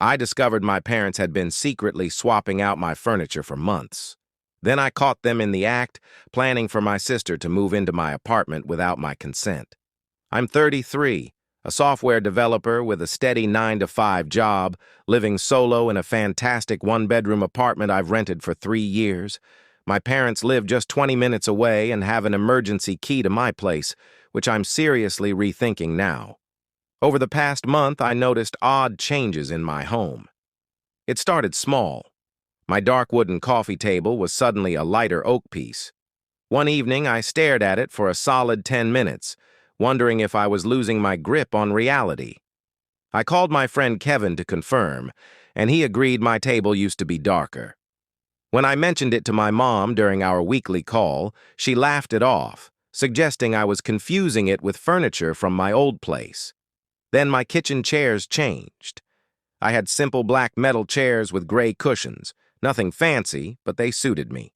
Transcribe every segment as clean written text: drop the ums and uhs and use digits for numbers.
I discovered my parents had been secretly swapping out my furniture for months. Then I caught them in the act, planning for my sister to move into my apartment without my consent. I'm 33, a software developer with a steady 9-to-5 job, living solo in a fantastic one-bedroom apartment I've rented for 3 years. My parents live just 20 minutes away and have an emergency key to my place, which I'm seriously rethinking now. Over the past month, I noticed odd changes in my home. It started small. My dark wooden coffee table was suddenly a lighter oak piece. One evening, I stared at it for a solid 10 minutes, wondering if I was losing my grip on reality. I called my friend Kevin to confirm, and he agreed my table used to be darker. When I mentioned it to my mom during our weekly call, she laughed it off, suggesting I was confusing it with furniture from my old place. Then my kitchen chairs changed. I had simple black metal chairs with gray cushions, nothing fancy, but they suited me.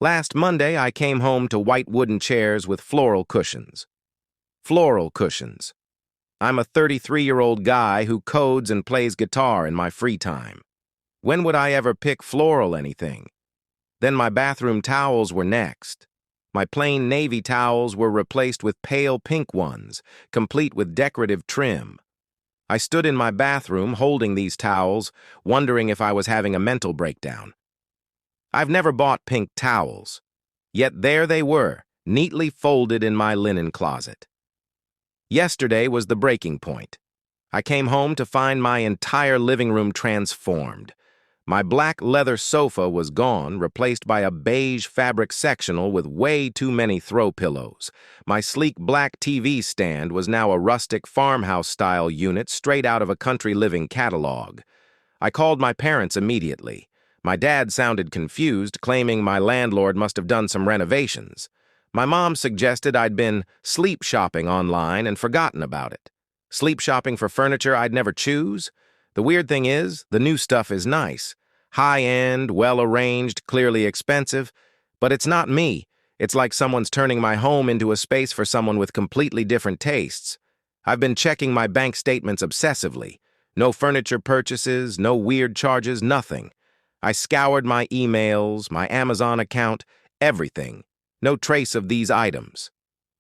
Last Monday, I came home to white wooden chairs with floral cushions. Floral cushions. I'm a 33-year-old guy who codes and plays guitar in my free time. When would I ever pick floral anything? Then my bathroom towels were next. My plain navy towels were replaced with pale pink ones, complete with decorative trim. I stood in my bathroom holding these towels, wondering if I was having a mental breakdown. I've never bought pink towels, yet there they were, neatly folded in my linen closet. Yesterday was the breaking point. I came home to find my entire living room transformed. My black leather sofa was gone, replaced by a beige fabric sectional with way too many throw pillows. My sleek black TV stand was now a rustic farmhouse-style unit straight out of a country living catalog. I called my parents immediately. My dad sounded confused, claiming my landlord must have done some renovations. My mom suggested I'd been sleep shopping online and forgotten about it. Sleep shopping for furniture I'd never choose? The weird thing is, the new stuff is nice. High-end, well-arranged, clearly expensive. But it's not me. It's like someone's turning my home into a space for someone with completely different tastes. I've been checking my bank statements obsessively. No furniture purchases, no weird charges, nothing. I scoured my emails, my Amazon account, everything. No trace of these items.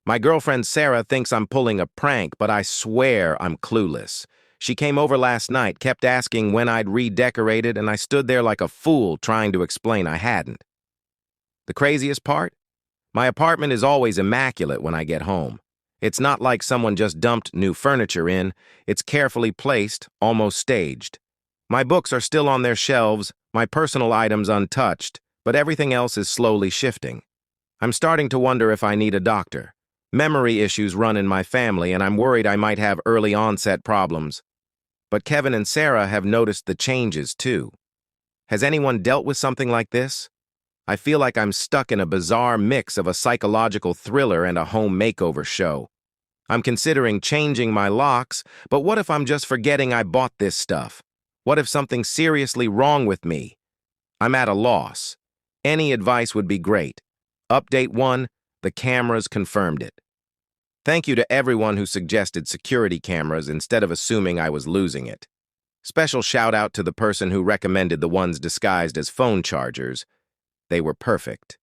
My girlfriend Sarah thinks I'm pulling a prank, but I swear I'm clueless. She came over last night, kept asking when I'd redecorated, and I stood there like a fool trying to explain I hadn't. The craziest part? My apartment is always immaculate when I get home. It's not like someone just dumped new furniture in. It's carefully placed, almost staged. My books are still on their shelves, my personal items untouched, but everything else is slowly shifting. I'm starting to wonder if I need a doctor. Memory issues run in my family, and I'm worried I might have early onset problems. But Kevin and Sarah have noticed the changes, too. Has anyone dealt with something like this? I feel like I'm stuck in a bizarre mix of a psychological thriller and a home makeover show. I'm considering changing my locks, but what if I'm just forgetting I bought this stuff? What if something's seriously wrong with me? I'm at a loss. Any advice would be great. Update 1, the cameras confirmed it. Thank you to everyone who suggested security cameras instead of assuming I was losing it. Special shout out to the person who recommended the ones disguised as phone chargers. They were perfect.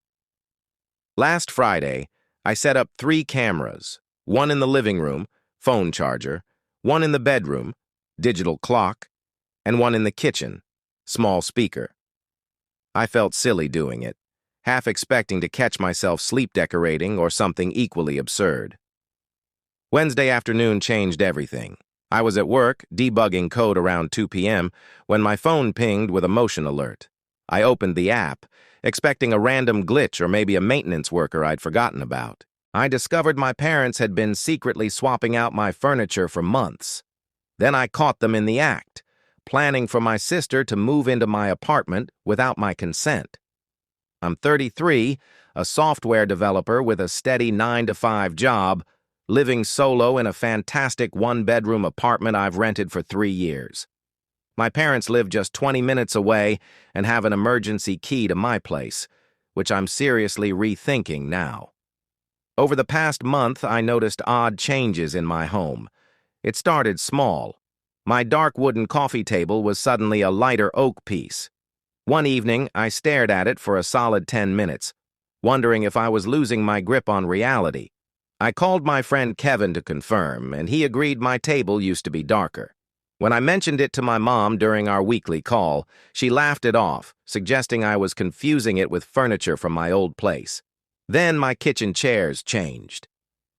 Last Friday, I set up 3 cameras, one in the living room, phone charger, one in the bedroom, digital clock, and one in the kitchen, small speaker. I felt silly doing it, half expecting to catch myself sleep decorating or something equally absurd. Wednesday afternoon changed everything. I was at work, debugging code around 2 p.m., when my phone pinged with a motion alert. I opened the app, expecting a random glitch or maybe a maintenance worker I'd forgotten about. I discovered my parents had been secretly swapping out my furniture for months. Then I caught them in the act, planning for my sister to move into my apartment without my consent. I'm 33, a software developer with a steady 9-to-5 job, living solo in a fantastic one-bedroom apartment I've rented for 3 years. My parents live just 20 minutes away and have an emergency key to my place, which I'm seriously rethinking now. Over the past month, I noticed odd changes in my home. It started small. My dark wooden coffee table was suddenly a lighter oak piece. One evening, I stared at it for a solid 10 minutes, wondering if I was losing my grip on reality. I called my friend Kevin to confirm, and he agreed my table used to be darker. When I mentioned it to my mom during our weekly call, she laughed it off, suggesting I was confusing it with furniture from my old place. Then my kitchen chairs changed.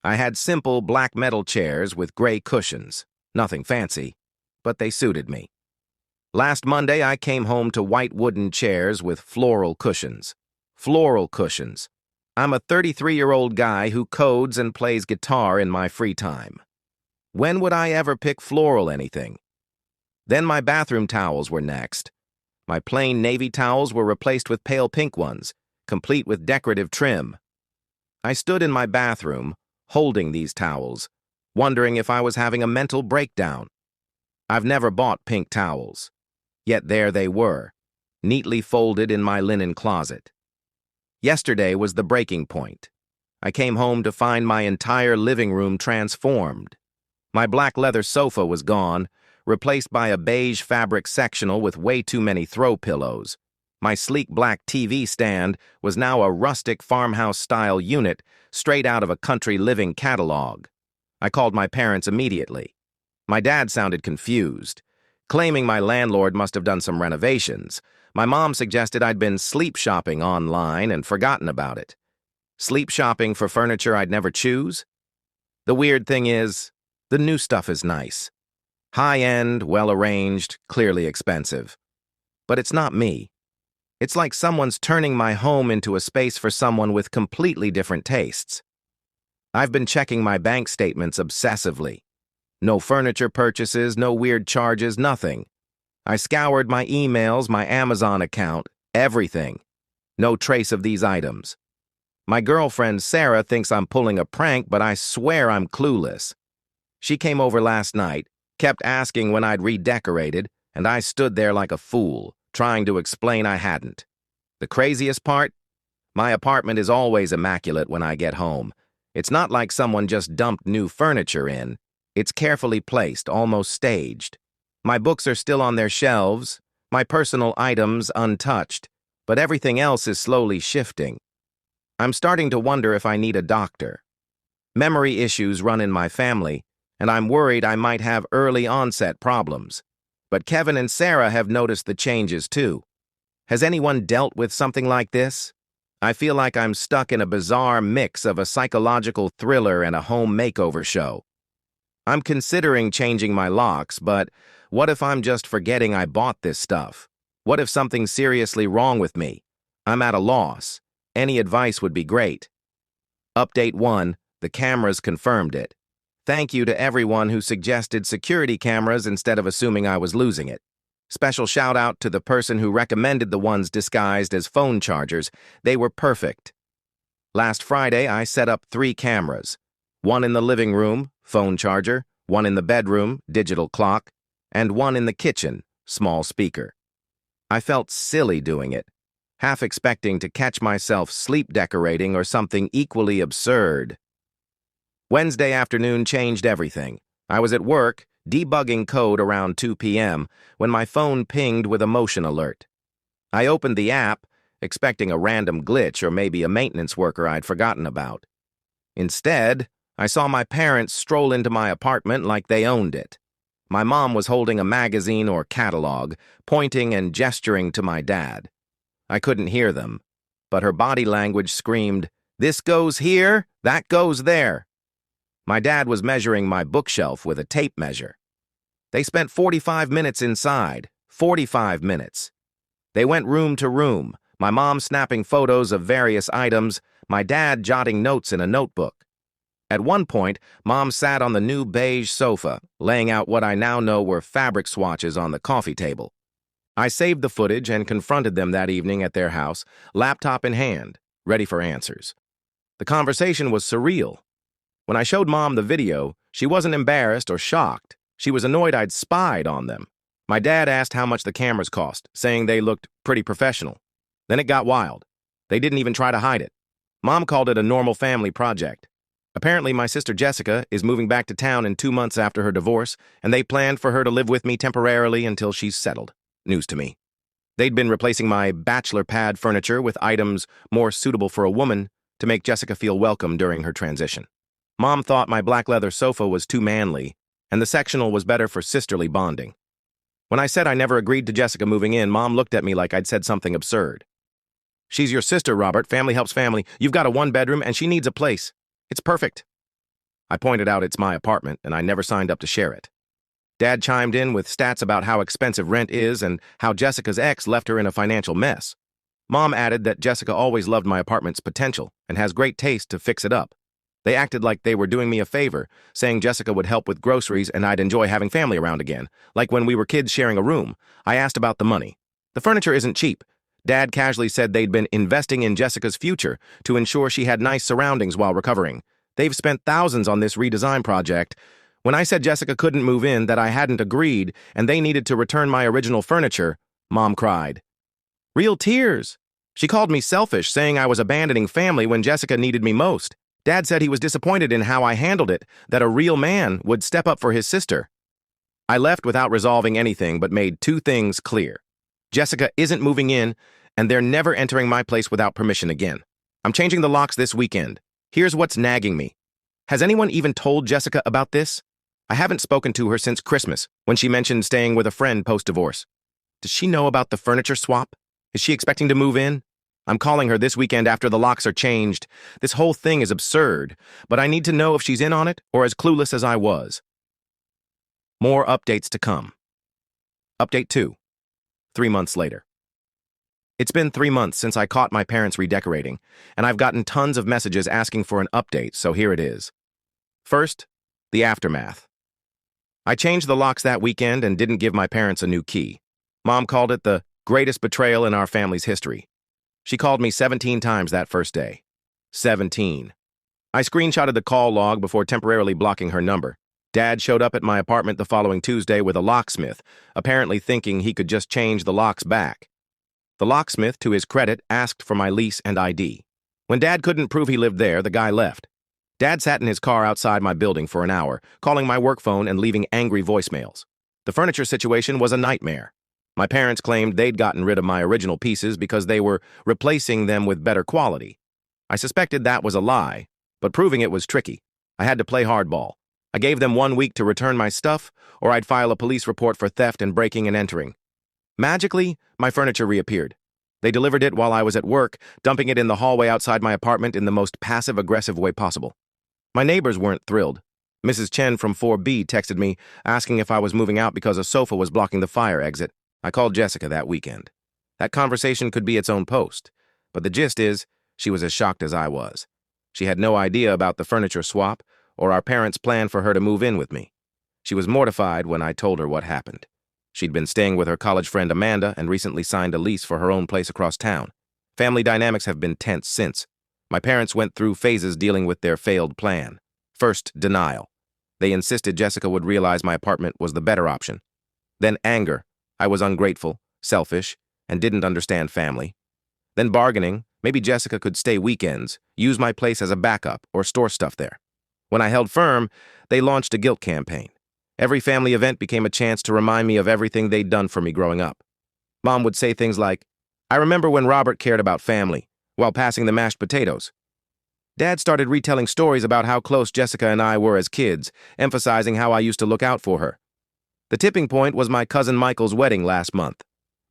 I had simple black metal chairs with gray cushions. Nothing fancy, but they suited me. Last Monday, I came home to white wooden chairs with floral cushions. Floral cushions. I'm a 33-year-old guy who codes and plays guitar in my free time. When would I ever pick floral anything? Then my bathroom towels were next. My plain navy towels were replaced with pale pink ones, complete with decorative trim. I stood in my bathroom, holding these towels, wondering if I was having a mental breakdown. I've never bought pink towels. Yet there they were, neatly folded in my linen closet. Yesterday was the breaking point. I came home to find my entire living room transformed. My black leather sofa was gone, replaced by a beige fabric sectional with way too many throw pillows. My sleek black TV stand was now a rustic farmhouse-style unit straight out of a country living catalog. I called my parents immediately. My dad sounded confused, claiming my landlord must have done some renovations. My mom suggested I'd been sleep shopping online and forgotten about it. Sleep shopping for furniture I'd never choose? The weird thing is, the new stuff is nice. High-end, well-arranged, clearly expensive. But it's not me. It's like someone's turning my home into a space for someone with completely different tastes. I've been checking my bank statements obsessively. No furniture purchases, no weird charges, nothing. I scoured my emails, my Amazon account, everything. No trace of these items. My girlfriend Sarah thinks I'm pulling a prank, but I swear I'm clueless. She came over last night, kept asking when I'd redecorated, and I stood there like a fool, trying to explain I hadn't. The craziest part? My apartment is always immaculate when I get home. It's not like someone just dumped new furniture in. It's carefully placed, almost staged. My books are still on their shelves, my personal items untouched, but everything else is slowly shifting. I'm starting to wonder if I need a doctor. Memory issues run in my family, and I'm worried I might have early onset problems. But Kevin and Sarah have noticed the changes too. Has anyone dealt with something like this? I feel like I'm stuck in a bizarre mix of a psychological thriller and a home makeover show. I'm considering changing my locks, but what if I'm just forgetting I bought this stuff? What if something's seriously wrong with me? I'm at a loss. Any advice would be great. Update 1, the cameras confirmed it. Thank you to everyone who suggested security cameras instead of assuming I was losing it. Special shout out to the person who recommended the ones disguised as phone chargers. They were perfect. Last Friday, I set up 3 cameras. One in the living room, phone charger, one in the bedroom, digital clock, and one in the kitchen, small speaker. I felt silly doing it, half expecting to catch myself sleep decorating or something equally absurd. Wednesday afternoon changed everything. I was at work, debugging code around 2 p.m. when my phone pinged with a motion alert. I opened the app, expecting a random glitch or maybe a maintenance worker I'd forgotten about. Instead, I saw my parents stroll into my apartment like they owned it. My mom was holding a magazine or catalog, pointing and gesturing to my dad. I couldn't hear them, but her body language screamed, "This goes here, that goes there." My dad was measuring my bookshelf with a tape measure. They spent 45 minutes inside, 45 minutes. They went room to room, my mom snapping photos of various items, my dad jotting notes in a notebook. At one point, Mom sat on the new beige sofa, laying out what I now know were fabric swatches on the coffee table. I saved the footage and confronted them that evening at their house, laptop in hand, ready for answers. The conversation was surreal. When I showed Mom the video, she wasn't embarrassed or shocked. She was annoyed I'd spied on them. My dad asked how much the cameras cost, saying they looked pretty professional. Then it got wild. They didn't even try to hide it. Mom called it a normal family project. Apparently, my sister Jessica is moving back to town in 2 months after her divorce, and they planned for her to live with me temporarily until she's settled. News to me. They'd been replacing my bachelor pad furniture with items more suitable for a woman to make Jessica feel welcome during her transition. Mom thought my black leather sofa was too manly, and the sectional was better for sisterly bonding. When I said I never agreed to Jessica moving in, Mom looked at me like I'd said something absurd. "She's your sister, Robert. Family helps family. You've got a one-bedroom, and she needs a place. It's perfect." I pointed out it's my apartment, and I never signed up to share it. Dad chimed in with stats about how expensive rent is and how Jessica's ex left her in a financial mess. Mom added that Jessica always loved my apartment's potential and has great taste to fix it up. They acted like they were doing me a favor, saying Jessica would help with groceries and I'd enjoy having family around again, like when we were kids sharing a room. I asked about the money. "The furniture isn't cheap." Dad casually said they'd been investing in Jessica's future to ensure she had nice surroundings while recovering. "They've spent thousands on this redesign project." When I said Jessica couldn't move in, that I hadn't agreed, and they needed to return my original furniture, Mom cried. Real tears. She called me selfish, saying I was abandoning family when Jessica needed me most. Dad said he was disappointed in how I handled it, that a real man would step up for his sister. I left without resolving anything but made 2 things clear. Jessica isn't moving in, and they're never entering my place without permission again. I'm changing the locks this weekend. Here's what's nagging me. Has anyone even told Jessica about this? I haven't spoken to her since Christmas, when she mentioned staying with a friend post-divorce. Does she know about the furniture swap? Is she expecting to move in? I'm calling her this weekend after the locks are changed. This whole thing is absurd, but I need to know if she's in on it or as clueless as I was. More updates to come. Update 2. 3 months later. It's been 3 months since I caught my parents redecorating, and I've gotten tons of messages asking for an update, so here it is. First, the aftermath. I changed the locks that weekend and didn't give my parents a new key. Mom called it the greatest betrayal in our family's history. She called me 17 times that first day. 17. I screenshotted the call log before temporarily blocking her number. Dad showed up at my apartment the following Tuesday with a locksmith, apparently thinking he could just change the locks back. The locksmith, to his credit, asked for my lease and ID. When Dad couldn't prove he lived there, the guy left. Dad sat in his car outside my building for an hour, calling my work phone and leaving angry voicemails. The furniture situation was a nightmare. My parents claimed they'd gotten rid of my original pieces because they were replacing them with better quality. I suspected that was a lie, but proving it was tricky. I had to play hardball. I gave them 1 week to return my stuff, or I'd file a police report for theft and breaking and entering. Magically, my furniture reappeared. They delivered it while I was at work, dumping it in the hallway outside my apartment in the most passive-aggressive way possible. My neighbors weren't thrilled. Mrs. Chen from 4B texted me, asking if I was moving out because a sofa was blocking the fire exit. I called Jessica that weekend. That conversation could be its own post, but the gist is, she was as shocked as I was. She had no idea about the furniture swap or our parents' plan for her to move in with me. She was mortified when I told her what happened. She'd been staying with her college friend Amanda and recently signed a lease for her own place across town. Family dynamics have been tense since. My parents went through phases dealing with their failed plan. First, denial. They insisted Jessica would realize my apartment was the better option. Then anger. I was ungrateful, selfish, and didn't understand family. Then bargaining. Maybe Jessica could stay weekends, use my place as a backup, or store stuff there. When I held firm, they launched a guilt campaign. Every family event became a chance to remind me of everything they'd done for me growing up. Mom would say things like, "I remember when Robert cared about family, while passing the mashed potatoes." Dad started retelling stories about how close Jessica and I were as kids, emphasizing how I used to look out for her. The tipping point was my cousin Michael's wedding last month.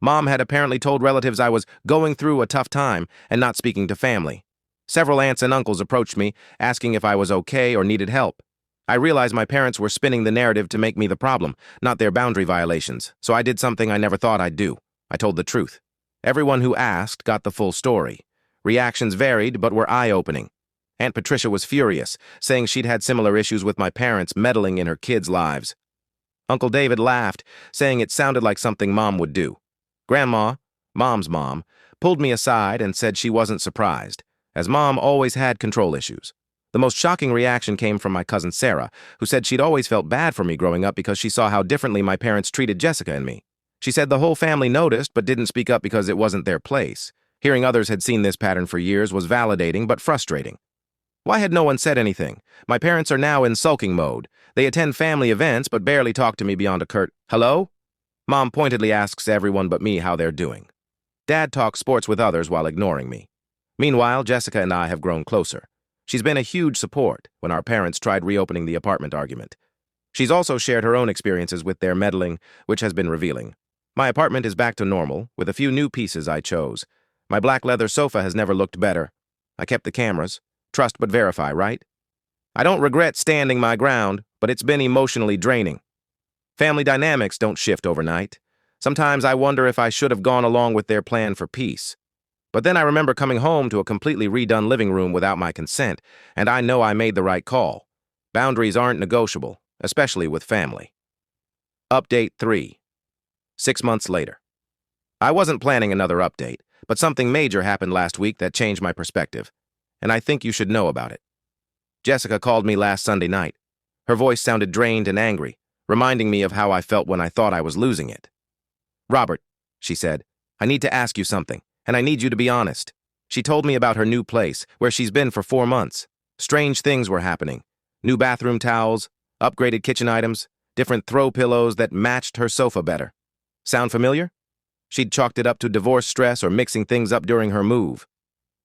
Mom had apparently told relatives I was going through a tough time and not speaking to family. Several aunts and uncles approached me, asking if I was okay or needed help. I realized my parents were spinning the narrative to make me the problem, not their boundary violations, so I did something I never thought I'd do. I told the truth. Everyone who asked got the full story. Reactions varied, but were eye-opening. Aunt Patricia was furious, saying she'd had similar issues with my parents meddling in her kids' lives. Uncle David laughed, saying it sounded like something Mom would do. Grandma, Mom's mom, pulled me aside and said she wasn't surprised, as Mom always had control issues. The most shocking reaction came from my cousin Sarah, who said she'd always felt bad for me growing up because she saw how differently my parents treated Jessica and me. She said the whole family noticed but didn't speak up because it wasn't their place. Hearing others had seen this pattern for years was validating but frustrating. Why had no one said anything? My parents are now in sulking mode. They attend family events but barely talk to me beyond a curt, "Hello?" Mom pointedly asks everyone but me how they're doing. Dad talks sports with others while ignoring me. Meanwhile, Jessica and I have grown closer. She's been a huge support when our parents tried reopening the apartment argument. She's also shared her own experiences with their meddling, which has been revealing. My apartment is back to normal, with a few new pieces I chose. My black leather sofa has never looked better. I kept the cameras. Trust but verify, right? I don't regret standing my ground, but it's been emotionally draining. Family dynamics don't shift overnight. Sometimes I wonder if I should have gone along with their plan for peace. But then I remember coming home to a completely redone living room without my consent, and I know I made the right call. Boundaries aren't negotiable, especially with family. Update 3. 6 months later. I wasn't planning another update, but something major happened last week that changed my perspective, and I think you should know about it. Jessica called me last Sunday night. Her voice sounded drained and angry, reminding me of how I felt when I thought I was losing it. "Robert," she said, "I need to ask you something, and I need you to be honest." She told me about her new place, where she's been for 4 months. Strange things were happening. New bathroom towels, upgraded kitchen items, different throw pillows that matched her sofa better. Sound familiar? She'd chalked it up to divorce stress or mixing things up during her move.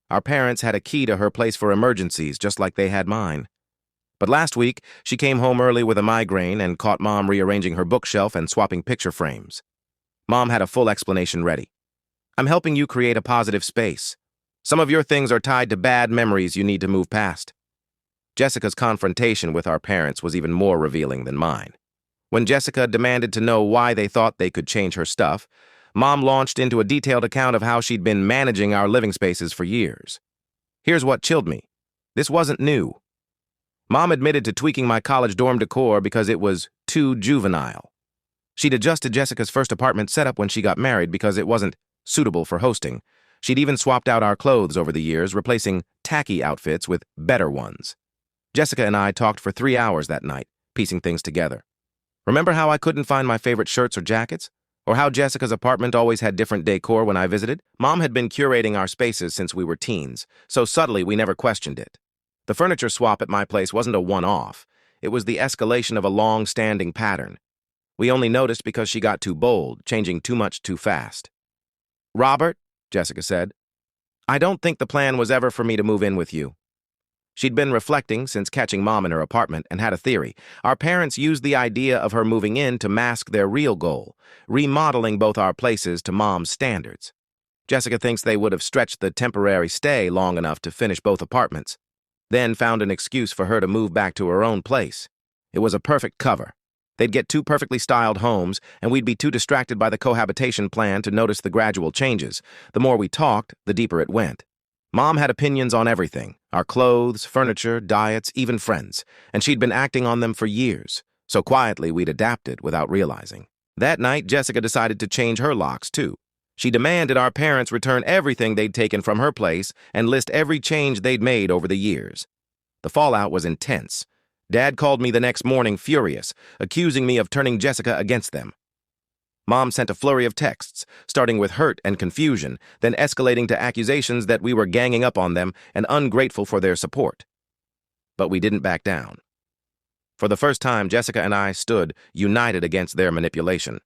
Our parents had a key to her place for emergencies, just like they had mine. But last week, she came home early with a migraine and caught Mom rearranging her bookshelf and swapping picture frames. Mom had a full explanation ready. "I'm helping you create a positive space. Some of your things are tied to bad memories you need to move past." Jessica's confrontation with our parents was even more revealing than mine. When Jessica demanded to know why they thought they could change her stuff, Mom launched into a detailed account of how she'd been managing our living spaces for years. Here's what chilled me. This wasn't new. Mom admitted to tweaking my college dorm decor because it was too juvenile. She'd adjusted Jessica's first apartment setup when she got married because it wasn't suitable for hosting. She'd even swapped out our clothes over the years, replacing tacky outfits with better ones. Jessica and I talked for 3 hours that night, piecing things together. Remember how I couldn't find my favorite shirts or jackets? Or how Jessica's apartment always had different decor when I visited? Mom had been curating our spaces since we were teens, so subtly we never questioned it. The furniture swap at my place wasn't a one-off. It was the escalation of a long-standing pattern. We only noticed because she got too bold, changing too much too fast. "Robert," Jessica said, "I don't think the plan was ever for me to move in with you." She'd been reflecting since catching Mom in her apartment and had a theory. Our parents used the idea of her moving in to mask their real goal, remodeling both our places to Mom's standards. Jessica thinks they would have stretched the temporary stay long enough to finish both apartments, then found an excuse for her to move back to her own place. It was a perfect cover. They'd get 2 perfectly styled homes, and we'd be too distracted by the cohabitation plan to notice the gradual changes. The more we talked, the deeper it went. Mom had opinions on everything, our clothes, furniture, diets, even friends, and she'd been acting on them for years, so quietly we'd adapted without realizing. That night, Jessica decided to change her locks, too. She demanded our parents return everything they'd taken from her place and list every change they'd made over the years. The fallout was intense. Dad called me the next morning furious, accusing me of turning Jessica against them. Mom sent a flurry of texts, starting with hurt and confusion, then escalating to accusations that we were ganging up on them and ungrateful for their support. But we didn't back down. For the first time, Jessica and I stood united against their manipulation.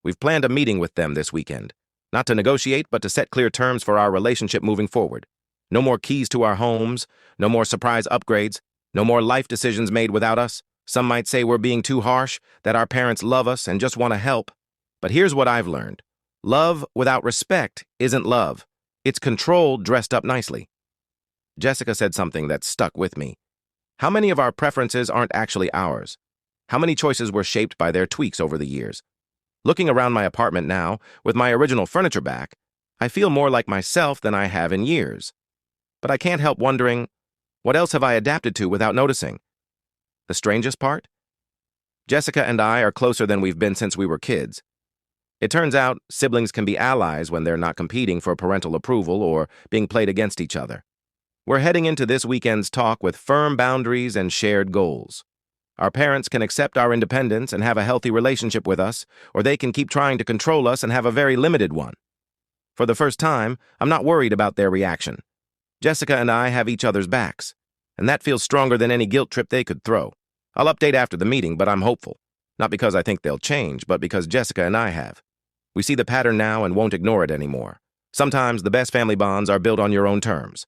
We've planned a meeting with them this weekend, not to negotiate, but to set clear terms for our relationship moving forward. No more keys to our homes, no more surprise upgrades, no more life decisions made without us. Some might say we're being too harsh, that our parents love us and just want to help. But here's what I've learned. Love without respect isn't love. It's control dressed up nicely. Jessica said something that stuck with me. How many of our preferences aren't actually ours? How many choices were shaped by their tweaks over the years? Looking around my apartment now, with my original furniture back, I feel more like myself than I have in years. But I can't help wondering, what else have I adapted to without noticing? The strangest part? Jessica and I are closer than we've been since we were kids. It turns out siblings can be allies when they're not competing for parental approval or being played against each other. We're heading into this weekend's talk with firm boundaries and shared goals. Our parents can accept our independence and have a healthy relationship with us, or they can keep trying to control us and have a very limited one. For the first time, I'm not worried about their reaction. Jessica and I have each other's backs, and that feels stronger than any guilt trip they could throw. I'll update after the meeting, but I'm hopeful. Not because I think they'll change, but because Jessica and I have. We see the pattern now and won't ignore it anymore. Sometimes the best family bonds are built on your own terms.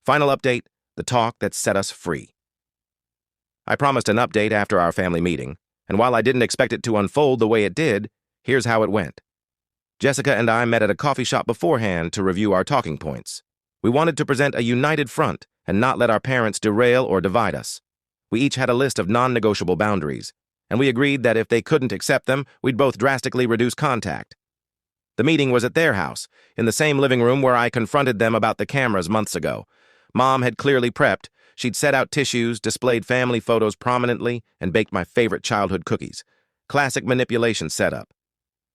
Final update, the talk that set us free. I promised an update after our family meeting, and while I didn't expect it to unfold the way it did, here's how it went. Jessica and I met at a coffee shop beforehand to review our talking points. We wanted to present a united front and not let our parents derail or divide us. We each had a list of non-negotiable boundaries, and we agreed that if they couldn't accept them, we'd both drastically reduce contact. The meeting was at their house, in the same living room where I confronted them about the cameras months ago. Mom had clearly prepped. She'd set out tissues, displayed family photos prominently, and baked my favorite childhood cookies. Classic manipulation setup.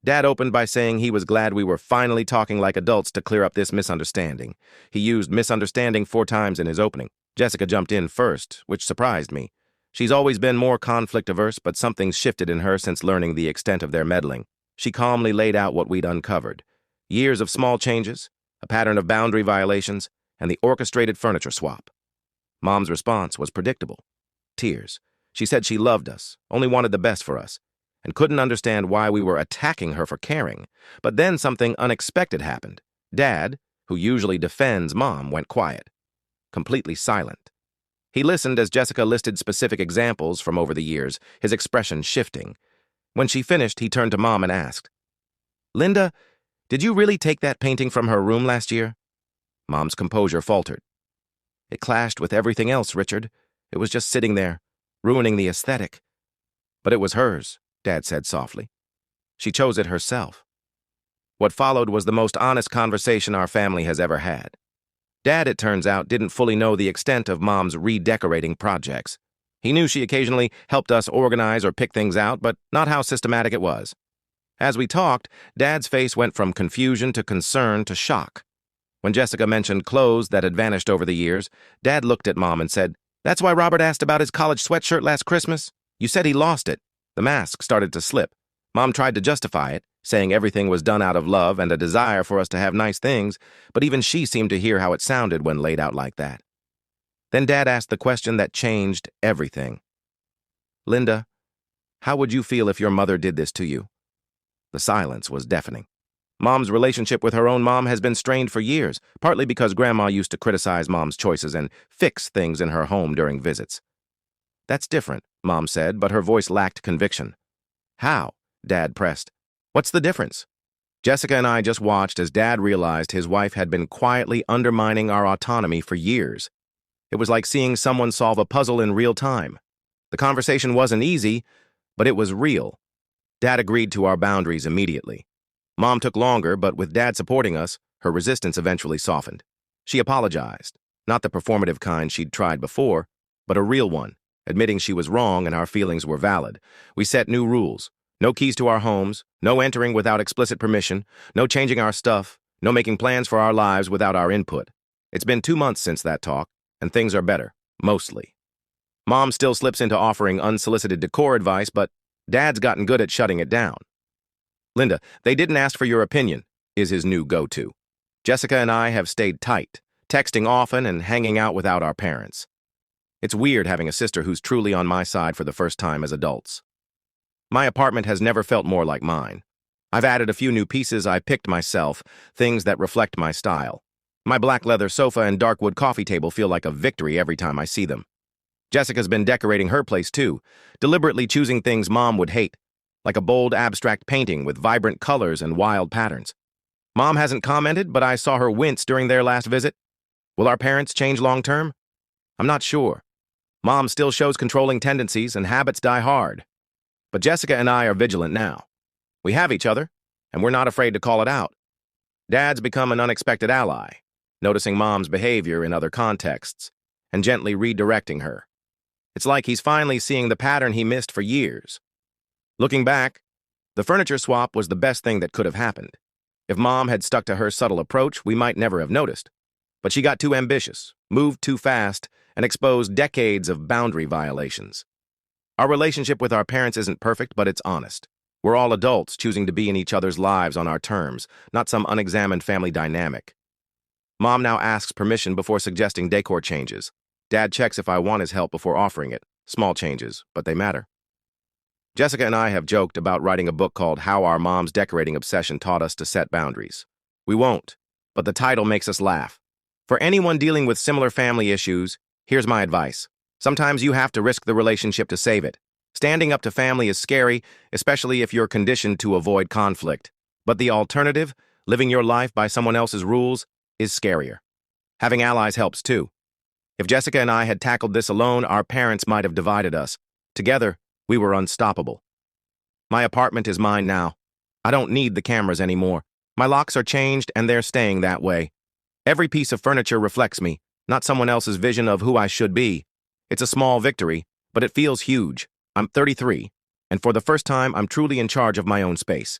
Dad opened by saying he was glad we were finally talking like adults to clear up this misunderstanding. He used misunderstanding 4 times in his opening. Jessica jumped in first, which surprised me. She's always been more conflict-averse, but something's shifted in her since learning the extent of their meddling. She calmly laid out what we'd uncovered. Years of small changes, a pattern of boundary violations, and the orchestrated furniture swap. Mom's response was predictable. Tears. She said she loved us, only wanted the best for us, and couldn't understand why we were attacking her for caring. But then something unexpected happened. Dad, who usually defends Mom, went quiet, completely silent. He listened as Jessica listed specific examples from over the years, his expression shifting. When she finished, he turned to Mom and asked, "Linda, did you really take that painting from her room last year?" Mom's composure faltered. "It clashed with everything else, Richard. It was just sitting there, ruining the aesthetic." "But it was hers," Dad said softly. "She chose it herself." What followed was the most honest conversation our family has ever had. Dad, it turns out, didn't fully know the extent of Mom's redecorating projects. He knew she occasionally helped us organize or pick things out, but not how systematic it was. As we talked, Dad's face went from confusion to concern to shock. When Jessica mentioned clothes that had vanished over the years, Dad looked at Mom and said, "That's why Robert asked about his college sweatshirt last Christmas? You said he lost it." The mask started to slip. Mom tried to justify it, saying everything was done out of love and a desire for us to have nice things, but even she seemed to hear how it sounded when laid out like that. Then Dad asked the question that changed everything. "Linda, how would you feel if your mother did this to you?" The silence was deafening. Mom's relationship with her own mom has been strained for years, partly because Grandma used to criticize Mom's choices and fix things in her home during visits. "That's different," Mom said, but her voice lacked conviction. "How?" Dad pressed. "What's the difference?" Jessica and I just watched as Dad realized his wife had been quietly undermining our autonomy for years. It was like seeing someone solve a puzzle in real time. The conversation wasn't easy, but it was real. Dad agreed to our boundaries immediately. Mom took longer, but with Dad supporting us, her resistance eventually softened. She apologized, not the performative kind she'd tried before, but a real one, admitting she was wrong and our feelings were valid. We set new rules. No keys to our homes, no entering without explicit permission, no changing our stuff, no making plans for our lives without our input. It's been 2 months since that talk, and things are better, mostly. Mom still slips into offering unsolicited decor advice, but Dad's gotten good at shutting it down. "Linda, they didn't ask for your opinion," is his new go-to. Jessica and I have stayed tight, texting often and hanging out without our parents. It's weird having a sister who's truly on my side for the first time as adults. My apartment has never felt more like mine. I've added a few new pieces I picked myself, things that reflect my style. My black leather sofa and dark wood coffee table feel like a victory every time I see them. Jessica's been decorating her place too, deliberately choosing things Mom would hate, like a bold abstract painting with vibrant colors and wild patterns. Mom hasn't commented, but I saw her wince during their last visit. Will our parents change long-term? I'm not sure. Mom still shows controlling tendencies and habits die hard. But Jessica and I are vigilant now. We have each other, and we're not afraid to call it out. Dad's become an unexpected ally, noticing Mom's behavior in other contexts and gently redirecting her. It's like he's finally seeing the pattern he missed for years. Looking back, the furniture swap was the best thing that could have happened. If Mom had stuck to her subtle approach, we might never have noticed. But she got too ambitious, moved too fast, and exposed decades of boundary violations. Our relationship with our parents isn't perfect, but it's honest. We're all adults choosing to be in each other's lives on our terms, not some unexamined family dynamic. Mom now asks permission before suggesting decor changes. Dad checks if I want his help before offering it. Small changes, but they matter. Jessica and I have joked about writing a book called How Our Mom's Decorating Obsession Taught Us to Set Boundaries. We won't, but the title makes us laugh. For anyone dealing with similar family issues, here's my advice. Sometimes you have to risk the relationship to save it. Standing up to family is scary, especially if you're conditioned to avoid conflict. But the alternative, living your life by someone else's rules, is scarier. Having allies helps too. If Jessica and I had tackled this alone, our parents might have divided us. Together, we were unstoppable. My apartment is mine now. I don't need the cameras anymore. My locks are changed and they're staying that way. Every piece of furniture reflects me, not someone else's vision of who I should be. It's a small victory, but it feels huge. I'm 33, and for the first time, I'm truly in charge of my own space.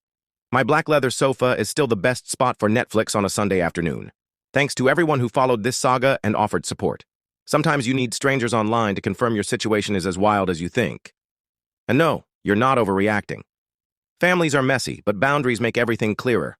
My black leather sofa is still the best spot for Netflix on a Sunday afternoon. Thanks to everyone who followed this saga and offered support. Sometimes you need strangers online to confirm your situation is as wild as you think. And no, you're not overreacting. Families are messy, but boundaries make everything clearer.